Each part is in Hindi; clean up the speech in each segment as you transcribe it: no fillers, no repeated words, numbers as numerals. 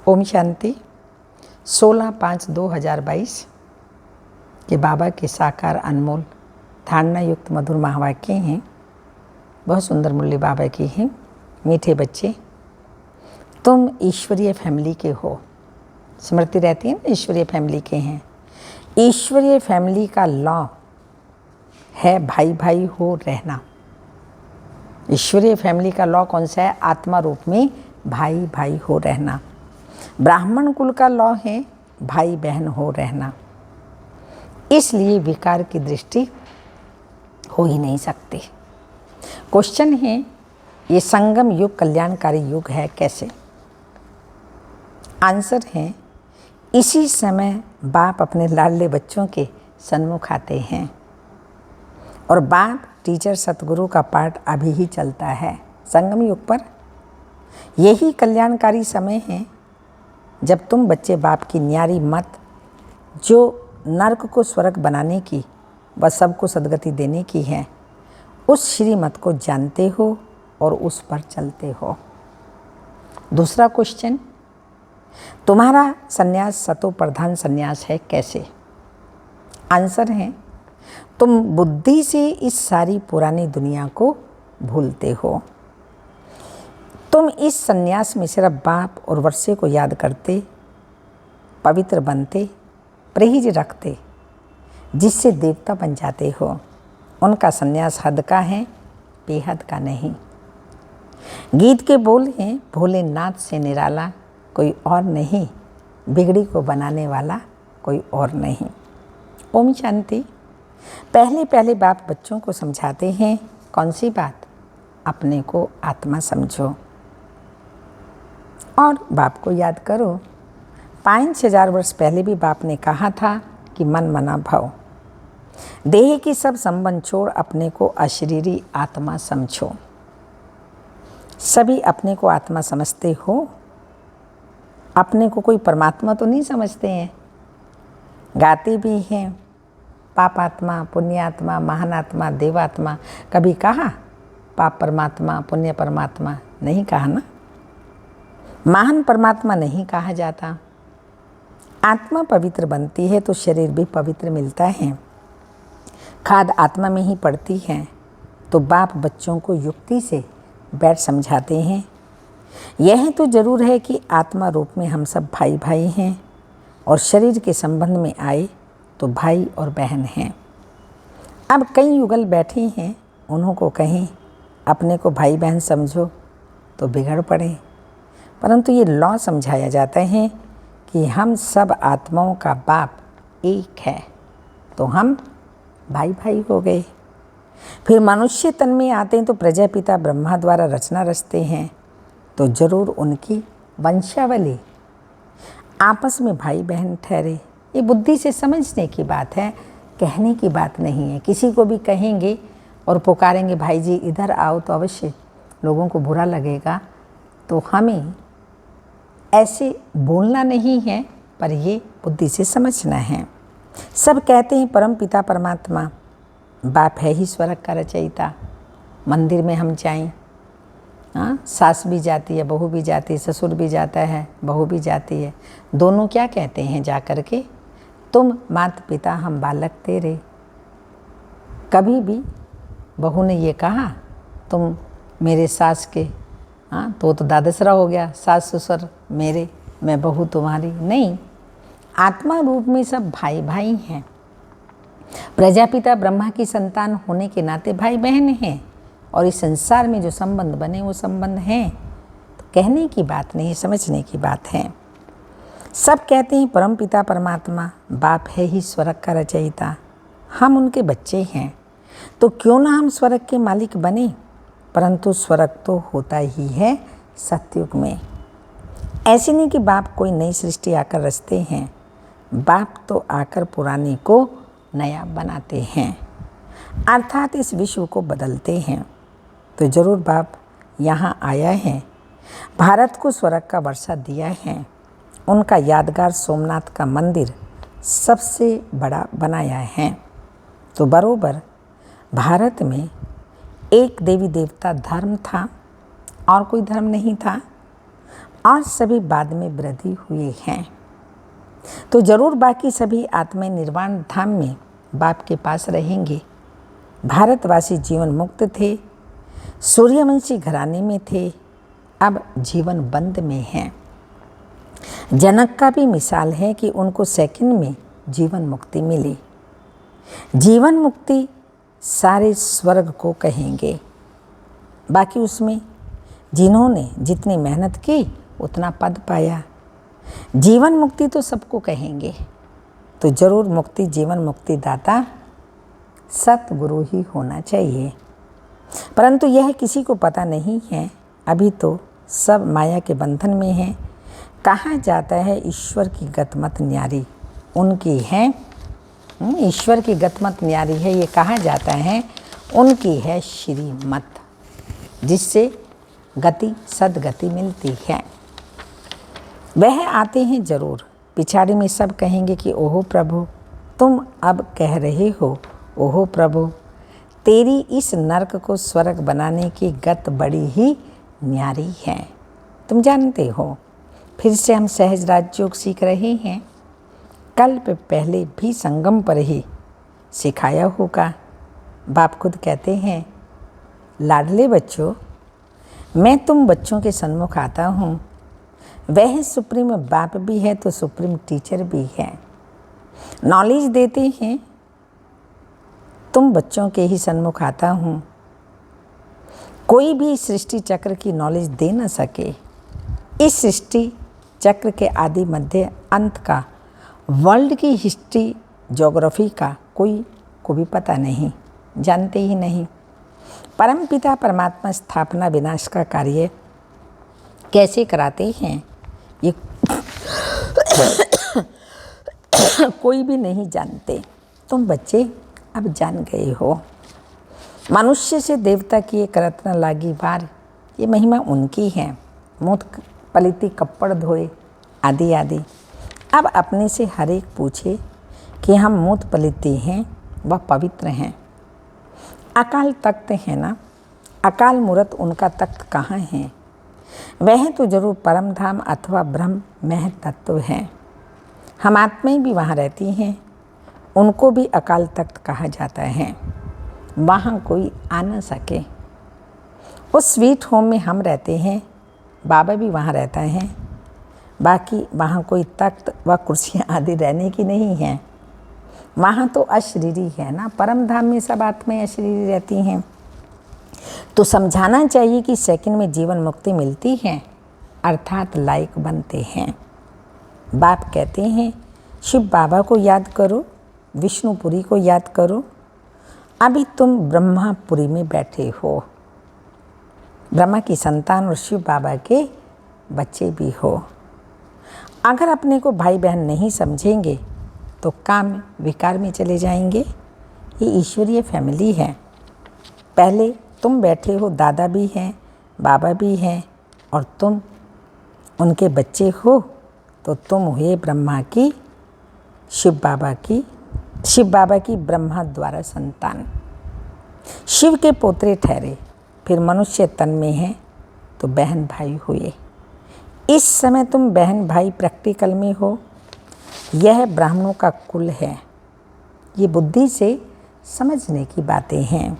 ओम शांति। 16/5/2022 के बाबा के साकार अनमोल धारणा युक्त मधुर महावाक्य हैं। बहुत सुंदर मुरली बाबा की हैं। मीठे बच्चे, तुम ईश्वरीय फैमिली के हो। स्मृति रहती है ना, ईश्वरीय फैमिली के हैं। ईश्वरीय फैमिली का लॉ है भाई भाई हो रहना। ईश्वरीय फैमिली का लॉ कौन सा है? आत्मा रूप में भाई भाई हो रहना। ब्राह्मण कुल का लॉ है भाई बहन हो रहना। इसलिए विकार की दृष्टि हो ही नहीं सकती। क्वेश्चन है, ये संगम युग कल्याणकारी युग है कैसे? आंसर है, इसी समय बाप अपने लाडले बच्चों के सन्मुख आते हैं और बाप टीचर सतगुरु का पाठ अभी ही चलता है संगम युग पर। यही कल्याणकारी समय है जब तुम बच्चे बाप की न्यारी मत, जो नरक को स्वर्ग बनाने की व सबको सद्गति देने की है, उस श्रीमत को जानते हो और उस पर चलते हो। दूसरा क्वेश्चन, तुम्हारा सन्यास सतो प्रधान सन्यास है कैसे? आंसर है, तुम बुद्धि से इस सारी पुरानी दुनिया को भूलते हो। तुम इस सन्यास में सिर्फ बाप और वर्षे को याद करते, पवित्र बनते, परहेज रखते, जिससे देवता बन जाते हो। उनका सन्यास हद का है, बेहद का नहीं। गीत के बोल हैं, भोलेनाथ से निराला कोई और नहीं, बिगड़ी को बनाने वाला कोई और नहीं। ओम शांति। पहले पहले बाप बच्चों को समझाते हैं, कौन सी बात? अपने को आत्मा समझो और बाप को याद करो। 5,000 वर्ष पहले भी बाप ने कहा था कि मन मना भव, देह की सब संबंध छोड़ अपने को अशरीरी आत्मा समझो। सभी अपने को आत्मा समझते हो, अपने को कोई परमात्मा तो नहीं समझते हैं। गाते भी हैं पापात्मा, पुण्यात्मा, महानात्मा, देवात्मा। कभी कहा पाप परमात्मा, पुण्य परमात्मा? नहीं कहा ना। महान परमात्मा नहीं कहा जाता। आत्मा पवित्र बनती है तो शरीर भी पवित्र मिलता है। खाद आत्मा में ही पड़ती है। तो बाप बच्चों को युक्ति से बैठ समझाते हैं, यह तो जरूर है कि आत्मा रूप में हम सब भाई भाई हैं और शरीर के संबंध में आए तो भाई और बहन हैं। अब कई युगल बैठे हैं, उन्हों को कहें अपने को भाई बहन समझो तो बिगड़ पड़े। परंतु ये लॉ समझाया जाता है कि हम सब आत्माओं का बाप एक है, तो हम भाई भाई हो गए। फिर मनुष्य तन में आते हैं तो प्रजापिता ब्रह्मा द्वारा रचना रचते हैं, तो जरूर उनकी वंशावली आपस में भाई बहन ठहरे। ये बुद्धि से समझने की बात है, कहने की बात नहीं है। किसी को भी कहेंगे और पुकारेंगे भाई जी इधर आओ, तो अवश्य लोगों को बुरा लगेगा। तो हमें ऐसे बोलना नहीं है, पर ये बुद्धि से समझना है। सब कहते हैं परम पिता परमात्मा बाप है ही स्वर्ग का रचयिता। मंदिर में हम जाएं, सास भी जाती है, बहू भी जाती है, ससुर भी जाता है, बहू भी जाती है। दोनों क्या कहते हैं जा कर के? तुम माता पिता हम बालक तेरे। कभी भी बहू ने ये कहा तुम मेरे सास के, तो दादसरा हो गया, सास ससुर मेरे, मैं बहू तुम्हारी? नहीं, आत्मा रूप में सब भाई भाई हैं। प्रजापिता ब्रह्मा की संतान होने के नाते भाई बहन हैं और इस संसार में जो संबंध बने वो संबंध हैं। तो कहने की बात नहीं, समझने की बात है। सब कहते हैं परम पिता परमात्मा बाप है ही स्वर्ग का रचयिता। हम उनके बच्चे हैं, तो क्यों ना हम स्वर्ग के मालिक बने? परंतु स्वर्ग तो होता ही है सतयुग में। ऐसे नहीं कि बाप कोई नई सृष्टि आकर रचते हैं, बाप तो आकर पुरानी को नया बनाते हैं, अर्थात इस विश्व को बदलते हैं। तो जरूर बाप यहाँ आया है, भारत को स्वर्ग का वर्षा दिया है। उनका यादगार सोमनाथ का मंदिर सबसे बड़ा बनाया है। तो बरोबर भारत में एक देवी देवता धर्म था और कोई धर्म नहीं था। और सभी बाद में वृद्धि हुए हैं। तो जरूर बाकी सभी आत्माएं निर्वाण धाम में बाप के पास रहेंगे। भारतवासी जीवन मुक्त थे, सूर्यवंशी घराने में थे, अब जीवन बंद में हैं। जनक का भी मिसाल है कि उनको सेकंड में जीवन मुक्ति मिली। जीवन मुक्ति सारे स्वर्ग को कहेंगे। बाकी उसमें जिन्होंने जितनी मेहनत की उतना पद पाया। जीवन मुक्ति तो सबको कहेंगे। तो जरूर मुक्ति जीवन मुक्ति दाता सतगुरु ही होना चाहिए। परंतु यह किसी को पता नहीं है। अभी तो सब माया के बंधन में हैं। कहा जाता है ईश्वर की गतमत न्यारी उनकी है। ईश्वर की गतमत न्यारी है, ये कहा जाता है। उनकी है श्रीमत, जिससे गति सदगति मिलती है। वह आते हैं जरूर। पिछाड़ी में सब कहेंगे कि ओहो प्रभु, तुम अब कह रहे हो ओहो प्रभु, तेरी इस नरक को स्वर्ग बनाने की गत बड़ी ही न्यारी है। तुम जानते हो, फिर से हम सहज राजयोग सीख रहे हैं। कल्प पहले भी संगम पर ही सिखाया होगा। बाप खुद कहते हैं, लाडले बच्चों, मैं तुम बच्चों के सन्मुख आता हूँ। वह सुप्रीम बाप भी है तो सुप्रीम टीचर भी है। नॉलेज देते हैं, तुम बच्चों के ही सन्मुख आता हूँ। कोई भी सृष्टि चक्र की नॉलेज दे न सके। इस सृष्टि चक्र के आदि मध्य अंत का, वर्ल्ड की हिस्ट्री ज्योग्राफी का कोई को भी पता नहीं, जानते ही नहीं। परमपिता परमात्मा स्थापना विनाश का कार्य कैसे कराते हैं ये कोई भी नहीं जानते। तुम बच्चे अब जान गए हो। मनुष्य से देवता की एक रत्न लागी बार, ये महिमा उनकी है। मूत पलिती कपड़ धोए आदि आदि। अब अपने से हर एक पूछे कि हम मूत पलिती हैं व पवित्र हैं। अकाल तख्त है ना, अकाल मूर्त उनका तख्त कहाँ है? वह तो जरूर परम धाम अथवा ब्रह्म मह तत्व है। हम आत्माएं भी वहाँ रहती हैं, उनको भी अकाल तख्त कहा जाता है। वहाँ कोई आ न सके। उस स्वीट होम में हम रहते हैं, बाबा भी वहाँ रहता है। बाकी वहाँ कोई तख्त व कुर्सियाँ आदि रहने की नहीं हैं। वहाँ तो अशरीरी है ना। परम धाम में सब आत्माएं अशरीरी रहती हैं। तो समझाना चाहिए कि सेकंड में जीवन मुक्ति मिलती है, अर्थात लायक बनते हैं। बाप कहते हैं, शिव बाबा को याद करो, विष्णुपुरी को याद करो। अभी तुम ब्रह्मापुरी में बैठे हो। ब्रह्मा की संतान और शिव बाबा के बच्चे भी हो। अगर अपने को भाई बहन नहीं समझेंगे तो काम विकार में चले जाएंगे। ये ईश्वरीय फैमिली है। पहले तुम बैठे हो, दादा भी हैं, बाबा भी हैं, और तुम उनके बच्चे हो, तो तुम हुए ब्रह्मा की, शिव बाबा की ब्रह्मा द्वारा संतान, शिव के पोतरे ठहरे। फिर मनुष्य तन में है तो बहन भाई हुए। इस समय तुम बहन भाई प्रैक्टिकल में हो। यह ब्राह्मणों का कुल है। ये बुद्धि से समझने की बातें हैं।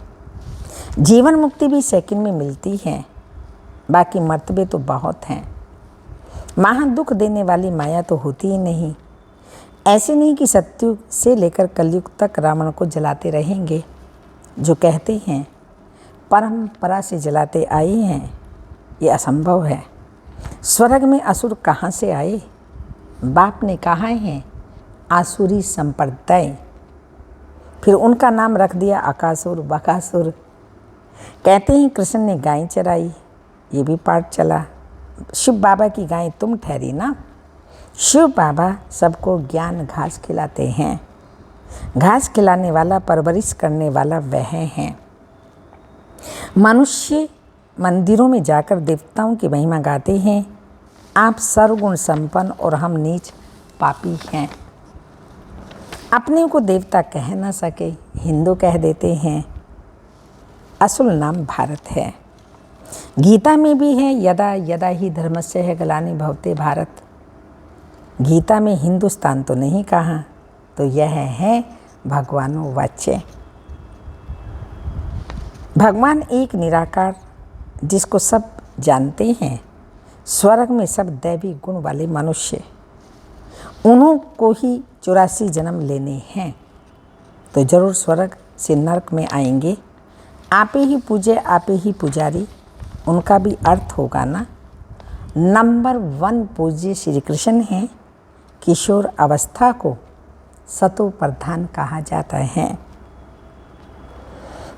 जीवन मुक्ति भी सेकंड में मिलती है। बाकी मर्तबे तो बहुत हैं। महा दुख देने वाली माया तो होती ही नहीं। ऐसे नहीं कि सत्युग से लेकर कलयुग तक रावण को जलाते रहेंगे। जो कहते हैं परंपरा से जलाते आए हैं, ये असंभव है। स्वर्ग में असुर कहाँ से आए? बाप ने कहा है आसुरी संप्रदाय। फिर उनका नाम रख दिया अकासुर बकासुर। कहते हैं कृष्ण ने गाय चराई, ये भी पाठ चला। शिव बाबा की गाय तुम ठहरी ना। शिव बाबा सबको ज्ञान घास खिलाते हैं। घास खिलाने वाला, परवरिश करने वाला वह है। मनुष्य मंदिरों में जाकर देवताओं की महिमा गाते हैं। आप सर्वगुण संपन्न और हम नीच पापी हैं। अपने को देवता कह न सके, हिंदू कह देते हैं। असल नाम भारत है। गीता में भी है यदा यदा ही धर्मस्य है ग्लानि भवते भारत। गीता में हिंदुस्तान तो नहीं कहा, तो यह है भगवानो वाच्य। भगवान एक निराकार जिसको सब जानते हैं, स्वर्ग में सब दैवी गुण वाले मनुष्य, उन्हों को ही 84 जन्म लेने हैं, तो जरूर स्वर्ग से नरक में आएंगे। आपे ही पूजे आपे ही पुजारी, उनका भी अर्थ होगा ना। नंबर 1 पूज्य श्री कृष्ण हैं। किशोर अवस्था को सतो प्रधान कहा जाता है।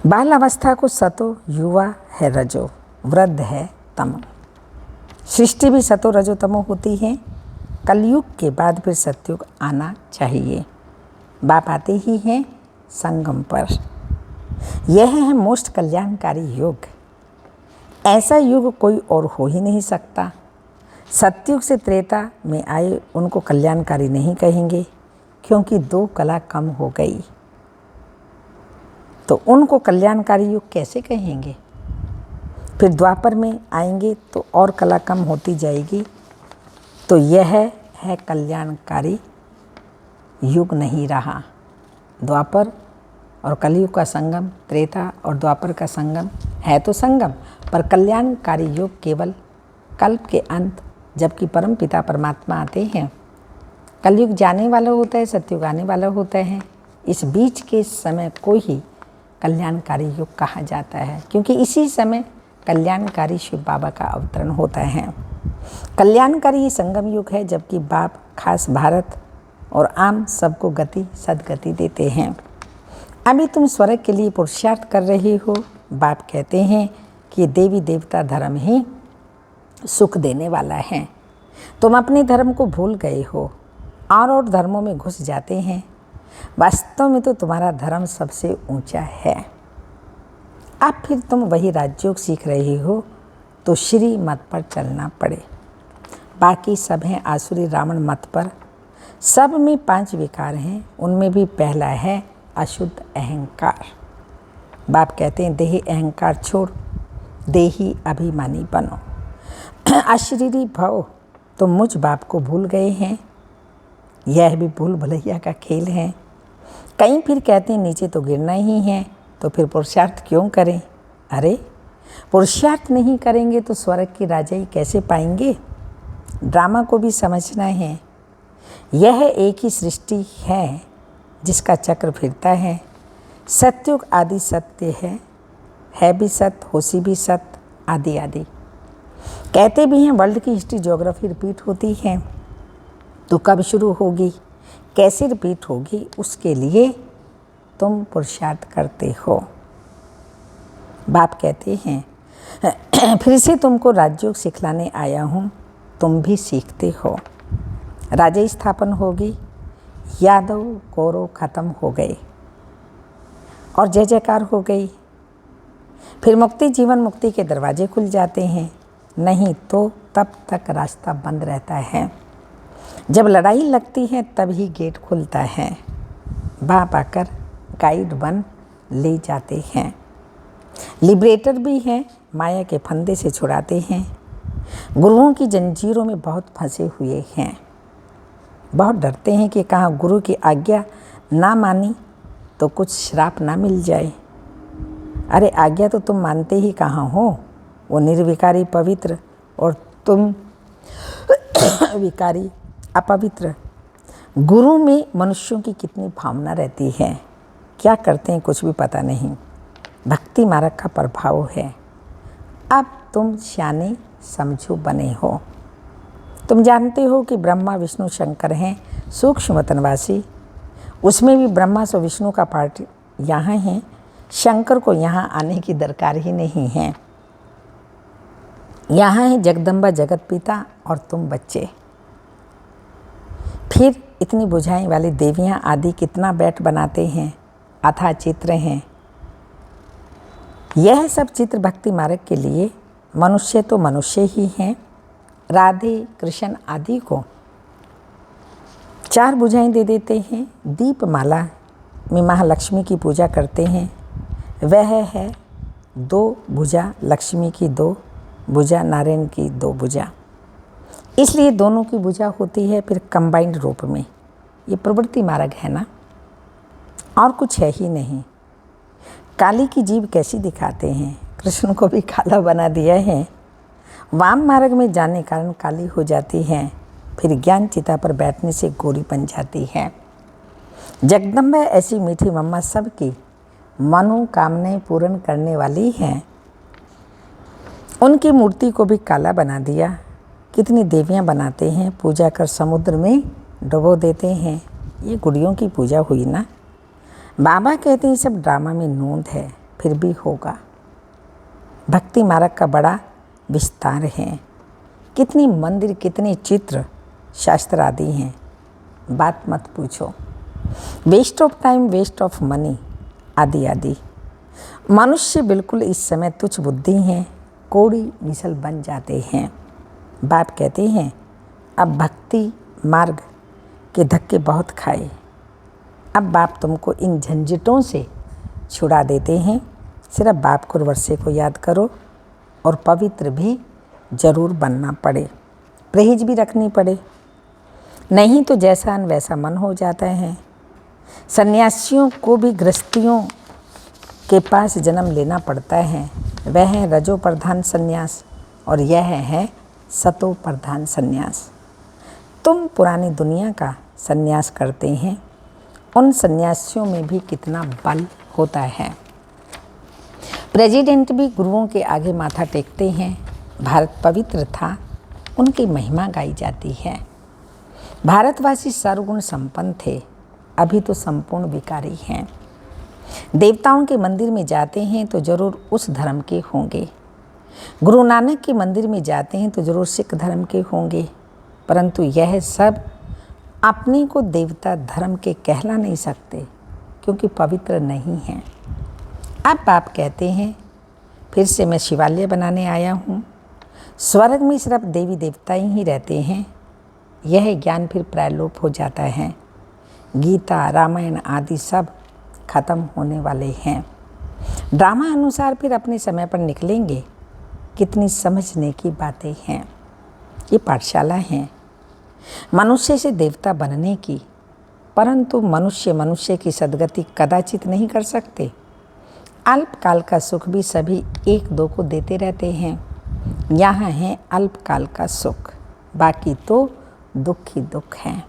बाल अवस्था को सतो, युवा है रजो, वृद्ध है तमो। सृष्टि भी सतो रजो तमो होती है। कलयुग के बाद फिर सतयुग आना चाहिए। बाप आते ही हैं संगम पर। यह है मोस्ट कल्याणकारी युग। ऐसा युग कोई और हो ही नहीं सकता। सतयुग से त्रेता में आए उनको कल्याणकारी नहीं कहेंगे, क्योंकि 2 कला कम हो गई, तो उनको कल्याणकारी युग कैसे कहेंगे। फिर द्वापर में आएंगे तो और कला कम होती जाएगी, तो यह है कल्याणकारी युग नहीं रहा। द्वापर और कलयुग का संगम, त्रेता और द्वापर का संगम है तो संगम, पर कल्याणकारी युग केवल कल्प के अंत, जबकि परम पिता परमात्मा आते हैं। कलयुग जाने वाला होता है, सतयुग आने वाला होता है। इस बीच के समय को ही कल्याणकारी युग कहा जाता है, क्योंकि इसी समय कल्याणकारी शिव बाबा का अवतरण होता है। कल्याणकारी संगम युग है, जबकि बाप खास भारत और आम सबको गति सदगति देते हैं। अभी तुम स्वर्ग के लिए पुरुषार्थ कर रहे हो। बाप कहते हैं कि देवी देवता धर्म ही सुख देने वाला है। तुम अपने धर्म को भूल गए हो और धर्मों में घुस जाते हैं। वास्तव में तो तुम्हारा धर्म सबसे ऊंचा है। अब फिर तुम वही राजयोग सीख रहे हो, तो श्री मत पर चलना पड़े। बाकी सब हैं आसुरी रावण मत पर। सब में 5 विकार हैं, उनमें भी पहला है अशुद्ध अहंकार। बाप कहते हैं देही अहंकार छोड़, देही अभिमानी बनो। अशरीरी भव, तुम मुझ बाप को भूल गए हैं। यह भी भूल भुलैया का खेल है। कहीं फिर कहते हैं नीचे तो गिरना ही है, तो फिर पुरुषार्थ क्यों करें। अरे पुरुषार्थ नहीं करेंगे तो स्वर्ग की राजाई कैसे पाएंगे। ड्रामा को भी समझना है। यह एक ही सृष्टि है जिसका चक्र फिरता है। सतयुग आदि सत्य है भी सत्य, होशी भी सत्य, आदि आदि। कहते भी हैं वर्ल्ड की हिस्ट्री ज्योग्राफी रिपीट होती है, तो कब शुरू होगी, कैसे रिपीट होगी, उसके लिए तुम पुरुषार्थ करते हो। बाप कहते हैं फिर से तुमको राजयोग सिखलाने आया हूँ, तुम भी सीखते हो। राजा स्थापन होगी, यादव कौरव खत्म हो गए और जय जयकार हो गई। फिर मुक्ति जीवन मुक्ति के दरवाजे खुल जाते हैं, नहीं तो तब तक रास्ता बंद रहता है। जब लड़ाई लगती है तब ही गेट खुलता है। बाप आकर गाइड बन ले जाते हैं। लिबरेटर भी हैं, माया के फंदे से छुड़ाते हैं। गुरुओं की जंजीरों में बहुत फंसे हुए हैं। बहुत डरते हैं कि कहाँ गुरु की आज्ञा ना मानी तो कुछ श्राप ना मिल जाए। अरे आज्ञा तो तुम मानते ही कहाँ हो, वो निर्विकारी पवित्र और तुम विकारी अपवित्र। गुरु में मनुष्यों की कितनी भावना रहती है, क्या करते हैं कुछ भी पता नहीं। भक्ति मार्ग का प्रभाव है। अब तुम सियाने समझो बने हो। तुम जानते हो कि ब्रह्मा विष्णु शंकर हैं सूक्ष्म वतनवासी। उसमें भी ब्रह्मा से विष्णु का पार्ट यहाँ है, शंकर को यहाँ आने की दरकार ही नहीं है। यहाँ है जगदम्बा जगत पिता और तुम बच्चे। फिर इतनी बुझाई वाली देवियाँ आदि कितना बैठ बनाते हैं, अथाह चित्र हैं। यह सब चित्र भक्ति मार्ग के लिए। मनुष्य तो मनुष्य ही हैं। राधे कृष्ण आदि को 4 बुझाएं दे देते हैं। दीपमाला में महालक्ष्मी की पूजा करते हैं। वह है दो भुजा, लक्ष्मी की दो भुजा, नारायण की दो भुजा, इसलिए दोनों की भुजा होती है फिर कंबाइंड रूप में। ये प्रवृत्ति मार्ग है ना, और कुछ है ही नहीं। काली की जीभ कैसी दिखाते हैं, कृष्ण को भी काला बना दिया है। वाम मार्ग में जाने कारण काली हो जाती है, फिर ज्ञान चिता पर बैठने से गोरी बन जाती है। जगदम्बा ऐसी मीठी मम्मा सबकी मनोकामनाएं पूर्ण करने वाली हैं। उनकी मूर्ति को भी काला बना दिया। कितनी देवियां बनाते हैं, पूजा कर समुद्र में डुबो देते हैं। ये गुड़ियों की पूजा हुई ना। बाबा कहते हैं सब ड्रामा में नोंद है, फिर भी होगा। भक्ति मार्ग का बड़ा विस्तार है। कितनी मंदिर, कितने चित्र, शास्त्र आदि हैं, बात मत पूछो। Waste of time, waste of money आदि आदि। मनुष्य बिल्कुल इस समय तुच्छ बुद्धि हैं, कोड़ी मिसल बन जाते हैं। बाप कहते हैं अब भक्ति मार्ग के धक्के बहुत खाए, अब बाप तुमको इन झंझटों से छुड़ा देते हैं। सिर्फ बाप को वर्षे को याद करो और पवित्र भी जरूर बनना पड़े, परहेज भी रखनी पड़े, नहीं तो जैसा न वैसा मन हो जाता है। सन्यासियों को भी गृहस्थियों के पास जन्म लेना पड़ता है। वह है रजो प्रधान सन्यास और यह है सतो प्रधान सन्यास। तुम पुरानी दुनिया का सन्यास करते हैं, उन सन्यासियों में भी कितना बल होता है। प्रेसिडेंट भी गुरुओं के आगे माथा टेकते हैं। भारत पवित्र था, उनकी महिमा गाई जाती है। भारतवासी सर्वगुण संपन्न थे, अभी तो संपूर्ण विकारी हैं। देवताओं के मंदिर में जाते हैं तो जरूर उस धर्म के होंगे। गुरु नानक के मंदिर में जाते हैं तो जरूर सिख धर्म के होंगे, परंतु यह सब अपने को देवता धर्म के कहला नहीं सकते, क्योंकि पवित्र नहीं हैं। अब बाप कहते हैं फिर से मैं शिवालय बनाने आया हूँ। स्वर्ग में सिर्फ देवी देवता ही रहते हैं। यह ज्ञान फिर प्रायलोप हो जाता है। गीता, रामायण आदि सब खत्म होने वाले हैं। ड्रामा अनुसार फिर अपने समय पर निकलेंगे। कितनी समझने की बातें हैं। ये पाठशाला है मनुष्य से देवता बनने की, परंतु मनुष्य मनुष्य की सद्गति कदाचित नहीं कर सकते। अल्पकाल का सुख भी सभी एक दो को देते रहते हैं। यहाँ है अल्पकाल का सुख, बाकी तो दुख ही दुख है।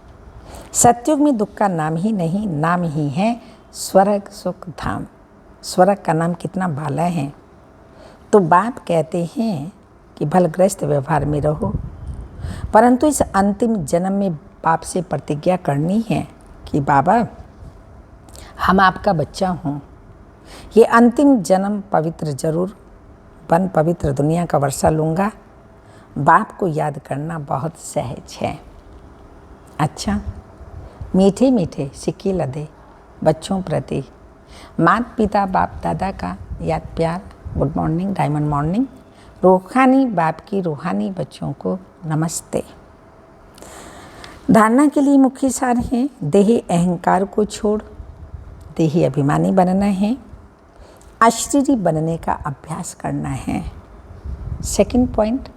सतयुग में दुख का नाम ही नहीं, नाम ही है स्वर्ग सुख धाम। स्वर्ग का नाम कितना बाला है। तो बाप कहते हैं कि भलग्रस्त व्यवहार में रहो, परंतु इस अंतिम जन्म में बाप से प्रतिज्ञा करनी है कि बाबा हम आपका बच्चा हूँ। ये अंतिम जन्म पवित्र जरूर बन पवित्र दुनिया का वर्षा लूँगा। बाप को याद करना बहुत सहज है। अच्छा, मीठे मीठे सिक्के लदे बच्चों प्रति माता पिता बाप दादा का याद प्यार। Good morning, diamond morning. रूहानी बाप की रूहानी बच्चों को नमस्ते। धारणा के लिए मुख्य सार है देही अहंकार को छोड़ देही अभिमानी बनना है, अशरीरी बनने का अभ्यास करना है। सेकंड पॉइंट,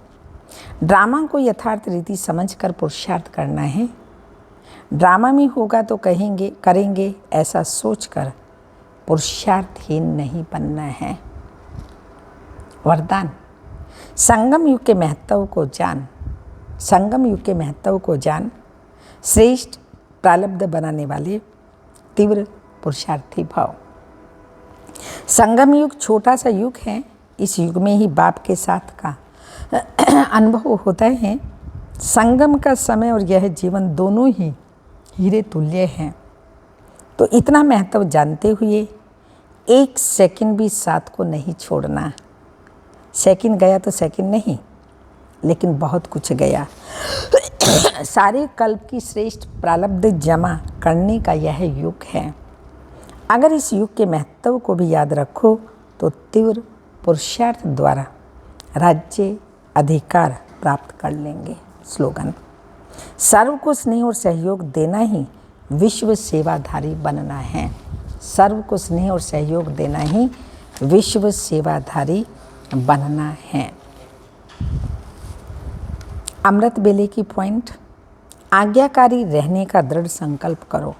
ड्रामा को यथार्थ रीति समझकर पुरुषार्थ करना है। ड्रामा में होगा तो करेंगे ऐसा सोचकर पुरुषार्थहीन नहीं बनना है। वरदान, संगम युग के महत्व को जान। संगम युग के महत्व को जान। श्रेष्ठ प्रारब्ध बनाने वाले तीव्र पुरुषार्थी भाव। संगम युग छोटा सा युग है। इस युग में ही बाप के साथ का अनुभव होता है। संगम का समय और यह जीवन दोनों ही हीरे तुल्य हैं। तो इतना महत्व जानते हुए एक सेकंड भी साथ को नहीं छोड़ना। सेकंड गया तो सेकंड नहीं, लेकिन बहुत कुछ गया। सारे कल्प की श्रेष्ठ प्रारब्ध जमा करने का यह युग है। अगर इस युग के महत्व को भी याद रखो तो तीव्र पुरुषार्थ द्वारा राज्य अधिकार प्राप्त कर लेंगे। स्लोगन, सर्व को स्नेह और सहयोग देना ही विश्व सेवाधारी बनना है। सर्व को स्नेह और सहयोग देना ही विश्व सेवाधारी बनना है। अमृत बेले की पॉइंट, आज्ञाकारी रहने का दृढ़ संकल्प करो।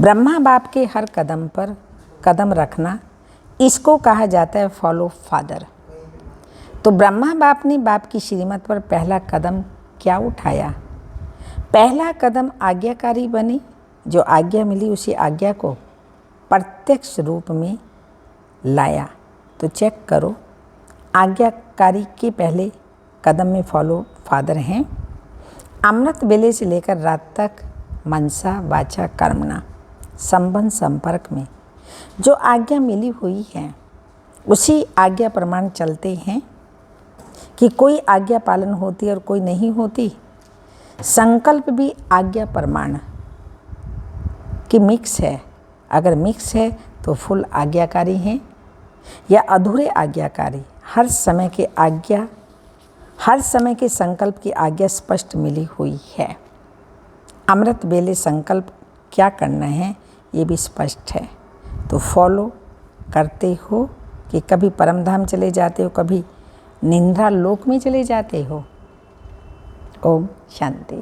ब्रह्मा बाप के हर कदम पर कदम रखना, इसको कहा जाता है फॉलो फादर। तो ब्रह्मा बाप ने बाप की श्रीमत पर पहला कदम क्या उठाया? पहला कदम आज्ञाकारी बने। जो आज्ञा मिली उसी आज्ञा को प्रत्यक्ष रूप में लाया। तो चेक करो, आज्ञाकारी के पहले कदम में फॉलो फादर हैं। अमृत बेले से लेकर रात तक मनसा वाचा कर्मणा संबंध संपर्क में जो आज्ञा मिली हुई है उसी आज्ञा प्रमाण चलते हैं कि कोई आज्ञा पालन होती और कोई नहीं होती। संकल्प भी आज्ञा प्रमाण की मिक्स है। अगर मिक्स है तो फुल आज्ञाकारी हैं या अधूरे आज्ञाकारी। हर समय के संकल्प की आज्ञा स्पष्ट मिली हुई है। अमृत बेले संकल्प क्या करना है ये भी स्पष्ट है। तो फॉलो करते हो कि कभी परमधाम चले जाते हो, कभी निंद्रा लोक में चले जाते हो। ओम शांति।